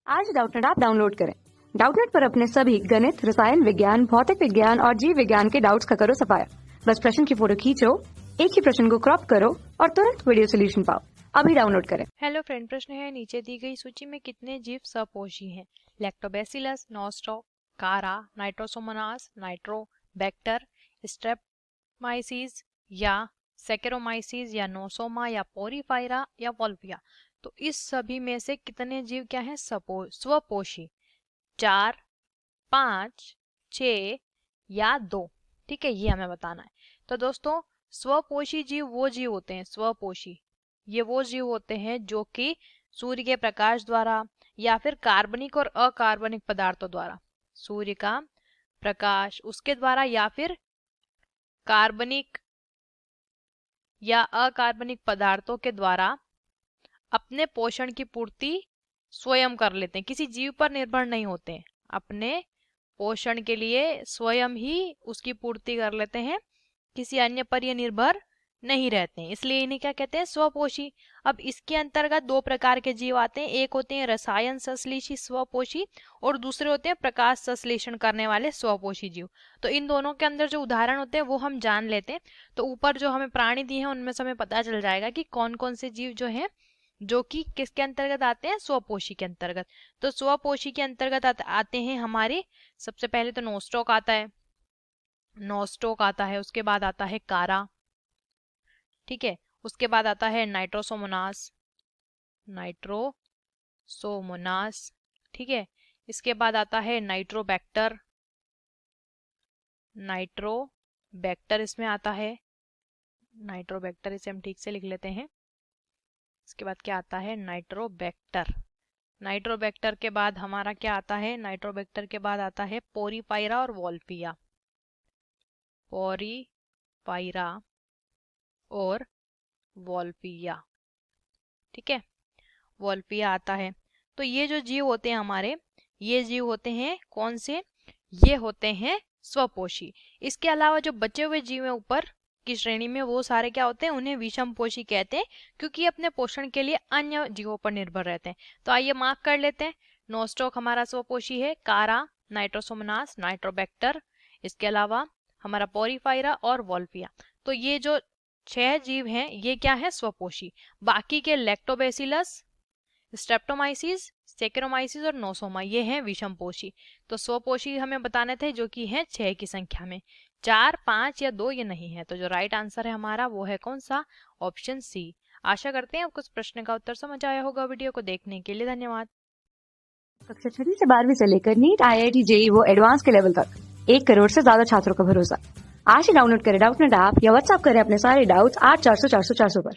आज Doubtnut app download करें। Doubtnut पर अपने सभी गणित, रसायन विज्ञान, भौतिक विज्ञान और जीव विज्ञान के डाउट्स का करो सफाया। बस प्रश्न की फोटो खींचो, एक ही प्रश्न को क्रॉप करो और तुरंत वीडियो सोल्यूशन पाओ। अभी डाउनलोड करें। हेलो फ्रेंड, प्रश्न है नीचे दी गई सूची में कितने जीव सपोषी हैं? लैक्टोबैसिलस, नॉस्ट्रो, कारा, नाइट्रोसोमोनास, नाइट्रोबैक्टर, स्ट्रेप्टोमाइसीज या सैकेरोमाइसीज या नोसोमा या पोरीफायरा या वोल्विया। तो इस सभी में से कितने जीव क्या हैं स्वपोषी? 4, 5, 6 या 2। ठीक है, ये हमें बताना है। तो दोस्तों, स्वपोषी जीव वो जीव होते हैं, स्वपोषी ये वो जीव होते हैं जो कि सूर्य के प्रकाश द्वारा या फिर कार्बनिक और अकार्बनिक पदार्थों द्वारा, सूर्य का प्रकाश उसके द्वारा या फिर कार्बनिक या अकार्बनिक पदार्थों के द्वारा अपने पोषण की पूर्ति स्वयं कर लेते हैं, किसी जीव पर निर्भर नहीं होते हैं। अपने पोषण के लिए स्वयं ही उसकी पूर्ति कर लेते हैं, किसी अन्य पर ये निर्भर नहीं रहते हैं, इसलिए इन्हें क्या कहते हैं? स्वपोषी। अब इसके अंतर्गत दो प्रकार के जीव आते हैं, एक होते हैं रसायन संश्लेषी स्वपोषी और दूसरे होते हैं प्रकाश संश्लेषण करने वाले स्वपोषी जीव। तो इन दोनों के अंदर जो उदाहरण होते हैं वो हम जान लेते हैं। तो ऊपर जो हमें प्राणी दिए हैं उनमें से हमें पता चल जाएगा कि कौन कौन से जीव जो हैं जो कि किसके अंतर्गत आते हैं? स्वपोषी के अंतर्गत। तो स्वपोषी के अंतर्गत आते हैं हमारे, सबसे पहले तो नोस्टॉक आता है, उसके बाद आता है कारा, ठीक है, उसके बाद आता है नाइट्रोसोमोनास, ठीक है, इसके बाद आता है नाइट्रोबैक्टर, इसमें आता है नाइट्रोबैक्टर, इसे हम ठीक से लिख लेते हैं। इसके बाद क्या आता है? नाइट्रोबैक्टर के बाद हमारा क्या आता है? नाइट्रोबैक्टर के बाद आता है पोरीफायरा और वोल्विया, ठीक है, वोल्विया आता है। तो ये जो जीव होते हैं हमारे, ये जीव होते हैं कौन से? ये होते हैं स्वपोषी। इसके अलावा जो बचे हुए जीव हैं ऊपर की श्रेणी में, वो सारे क्या होते हैं? उन्हें विषमपोषी कहते हैं, क्योंकि ये अपने पोषण के लिए अन्य जीवों पर निर्भर रहते हैं। तो आइए मार्क कर लेते हैं। नोस्टॉक हमारा स्वपोषी है, कारा, नाइट्रोसोमोनास, नाइट्रोबैक्टर, इसके अलावा हमारा पोरीफायरा और वोल्विया। तो ये जो 6 जीव हैं ये क्या है? स्वपोषी। बाकी के लैक्टोबैसिलस, स्ट्रेप्टोमाइसीज, सैकेरोमाइसीज और नोसोमा ये हैं विषमपोषी। तो स्वपोषी हमें बताने थे जो कि हैं 6 की संख्या में, 4, 5 या 2 ये नहीं है। तो जो राइट आंसर है हमारा वो है कौन सा? Option C. आशा करते हैं आपको इस प्रश्न का उत्तर समझ आया होगा। वीडियो को देखने के लिए धन्यवाद। कक्षा 6 से 12वीं से लेकर नीट, IIT, JEE वो एडवांस के लेवल तक 1 करोड़ से ज्यादा छात्रों का भरोसा। आज ही डाउनलोड करें डाउटनेट ऐप या व्हाट्सएप करें अपने सारे डाउट्स 8400 400 400 पर।